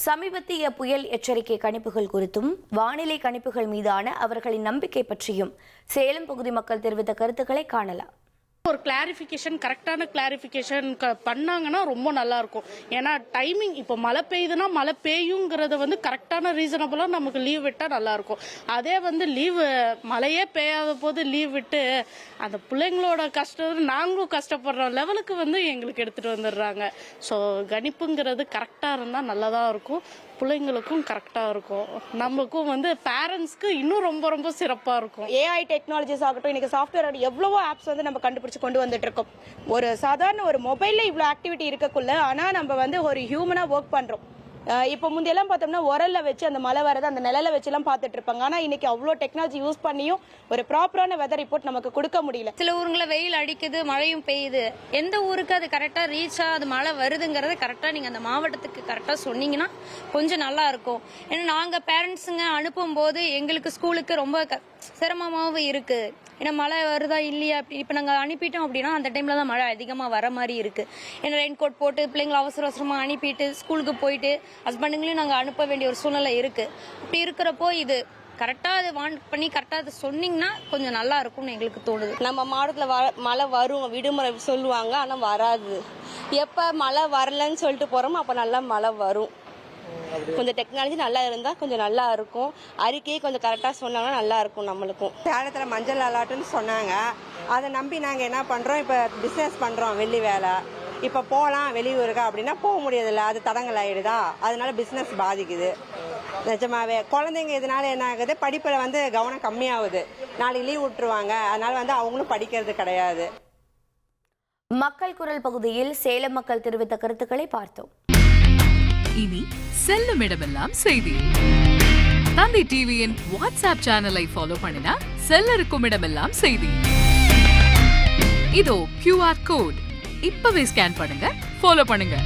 சமீபத்திய புயல் எச்சரிக்கை கணிப்புகள் குறித்தும் வானிலை கணிப்புகள் மீதான அவர்களின் நம்பிக்கை பற்றியும் சேலம் பகுதி மக்கள் தெரிவித்த கருத்துக்களை காணலாம். ஒரு கிளாரிஃபிகேஷன், கரெக்டான கிளாரிஃபிகேஷன் பண்ணாங்கன்னா ரொம்ப நல்லா இருக்கும். ஏன்னா டைமிங் இப்போ மழை பெய்யுதுன்னா மழை பெய்யுங்கிறத கரெக்டான ரீசனபிளாக நமக்கு லீவ் விட்டால் நல்லா இருக்கும். அதே லீவு மழையே பெய்யாத போது லீவ் விட்டு அந்த பிள்ளைங்களோட கஷ்டம் நாங்களும் கஷ்டப்படுற லெவலுக்கு எங்களுக்கு எடுத்துட்டு வந்துடுறாங்க. ஸோ கணிப்புங்கிறது கரெக்டாக இருந்தால் நல்லா தான் இருக்கும். பிள்ளைங்களுக்கும் கரெக்டாக இருக்கும். நமக்கும் பேரண்ட்ஸ்க்கு இன்னும் ரொம்ப ரொம்ப சிறப்பாக இருக்கும். ஏஐ டெக்னாலஜிஸ் ஆகட்டும், இன்னைக்கு சாஃப்ட்வேர் எவ்வளவோ ஆப்ஸ் நம்ம கண்டுபிடிச்சு கொண்டு வந்துட்டு இருக்கோம். ஒரு சாதாரண ஒரு மொபைல்ல இவ்வளோ ஆக்டிவிட்டி இருக்கக்குள்ள ஆனால் நம்ம ஒரு ஹியூமனா ஒர்க் பண்றோம். இப்போ முந்தையெல்லாம் பார்த்தோம்னா உரல்ல வச்சு அந்த மழை வரது அந்த நிழல வச்சுலாம் பார்த்துட்டு இருப்பாங்க. ஆனால் இன்னைக்கு அவ்வளோ டெக்னாலஜி யூஸ் பண்ணியும் ஒரு ப்ராப்பரான வெதர் ரிப்போர்ட் நமக்கு கொடுக்க முடியல. சில ஊருங்களில் வெயில் அடிக்குது, மழையும் பெய்யுது. எந்த ஊருக்கு அது கரெக்டாக ரீச் அது மழை வருதுங்கிறத கரெக்டாக நீங்கள் அந்த மாவட்டத்துக்கு கரெக்டாக சொன்னீங்கன்னா கொஞ்சம் நல்லா இருக்கும். ஏன்னா நாங்கள் பேரண்ட்ஸுங்க அனுப்பும் போது எங்களுக்கு ஸ்கூலுக்கு ரொம்ப சிரமமாகவும் இருக்கு. ஏன்னா மழை வருதா இல்லையா, இப்போ நாங்கள் அனுப்பிட்டோம் அப்படின்னா அந்த டைமில் தான் மழை அதிகமாக வர மாதிரி இருக்குது. ஏன்னா ரெயின் கோட் போட்டு பிள்ளைங்களை அவசர அவசரமாக அனுப்பிட்டு ஸ்கூலுக்கு போயிட்டு ஹஸ்பண்டுங்களையும் நாங்கள் அனுப்ப வேண்டிய ஒரு சூழ்நிலை இருக்குது. அப்படி இருக்கிறப்போ இது கரெக்டாக அது வான் பண்ணி கரெக்டாக அதை சொன்னீங்கன்னா கொஞ்சம் நல்லா இருக்கும்னு எங்களுக்கு தோணுது. நம்ம மாவட்டத்தில் மழை வரும், விடுமுறை சொல்லுவாங்க, ஆனால் வராது. எப்போ மழை வரலன்னு சொல்லிட்டு போகிறோமோ அப்போ நல்லா மழை வரும். கொஞ்சம் டெக்னாலஜி நல்லா இருந்தால் கொஞ்சம் நல்லா இருக்கும். அறிக்கையை கொஞ்சம் கரெக்டாக சொன்னாங்கன்னா நல்லா இருக்கும் நம்மளுக்கும். சேலத்தில் மஞ்சள் அலாட்டுன்னு சொன்னாங்க. அதை நம்பி நாங்கள் என்ன பண்ணுறோம், இப்போ பிஸ்னஸ் பண்ணுறோம், வெள்ளி வேலை. இப்போ போகலாம் வெளியூருக்கா அப்படின்னா போக முடியதில்லை, அது தடங்கள் ஆகிடுதா, அதனால பிஸ்னஸ் பாதிக்குது. நிஜமாவே குழந்தைங்க இதனால என்ன ஆகுது, படிப்பில் கவனம் கம்மியாகுது. நாளைக்கு லீவ் விட்டுருவாங்க, அதனால அவங்களும் படிக்கிறது கிடையாது. மக்கள் குரல் பகுதியில் சேலம் மக்கள் தெரிவித்த கருத்துக்களை பார்த்தோம். இனி செல்லும் இடமெல்லாம் செய்தி. தந்தை டிவியின் வாட்ஸ்அப் சேனலை ஃபாலோ பண்ணினா செல்ல இருக்கும் இடமெல்லாம் செய்தி. இதோ QR கோட் இப்பவே ஸ்கேன் பண்ணுங்க, ஃபாலோ பண்ணுங்க.